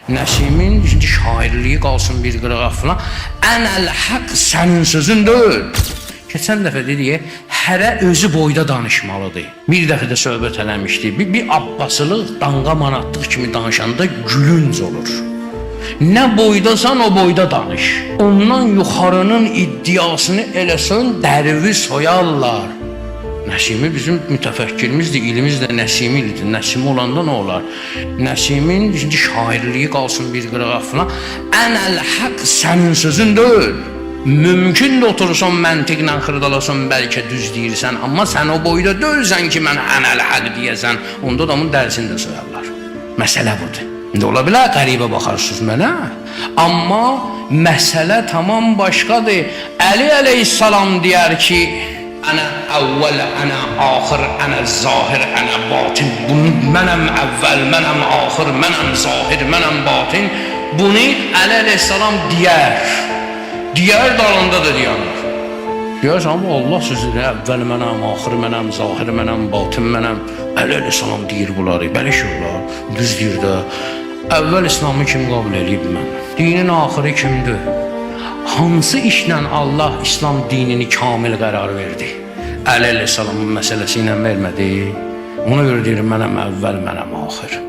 Nəsimin şairliyi qalsın bir qırağa falan. Ənəl haqq sənin sözün deyil. Keçən dəfə dedik, hərə özü boyda danışmalıdır. Bir dəfə də söhbət eləmişdik. Bir abbasılıq, danqa manatlıq kimi danışanda gülünc olur. Nə boydasan o boyda danış. Ondan yuxarının iddiasını eləsən dərvi soyarlar. Nəsimi bizim mütəfəkkirimiz də, ilimiz də Nəsimi idi. Nəsimi olanda nə olar? Nəsimin şairliyi qalsın bir qırağa falan. Ənəl haqq sənin sözün deyil. Mümkün də oturursan məntiqlə xırdalasan, bəlkə düz deyirsən, amma sən o boyda deyilsən ki, mən ənəl haqq deyəsən, onda adamın dərsini də soyarlar. Məsələ budur. İndi ola bilər, qəribə baxarsınız mənə, amma məsələ tamam başqadır. Əli əleyhissalam deyər ki, Ənə əvvəl, ənə axır, ənə zahir, ənə batin. Mənəm əvvəl, mənəm axır, mənəm zahir, mənəm batin. Bunu Əli əleyhissalam deyər. Deyər, dalında da deyərlər. Deyərsən, amma Allah sözüdür, əvvəl mənəm, axır mənəm, zahir mənəm, batin mənəm. Əli əleyhissalam deyir bunları, belə şey olar, düz deyir də. Əvvəl İslamı kim qəbul edib mən? Dinin axırı kimdir? Hansı işlə Allah İslam dinini kamil qərar verdi? Əli əleyhissalamın məsələsi ilə vermədi. Ona görə deyir, mənəm əvvəl, mənəm axır.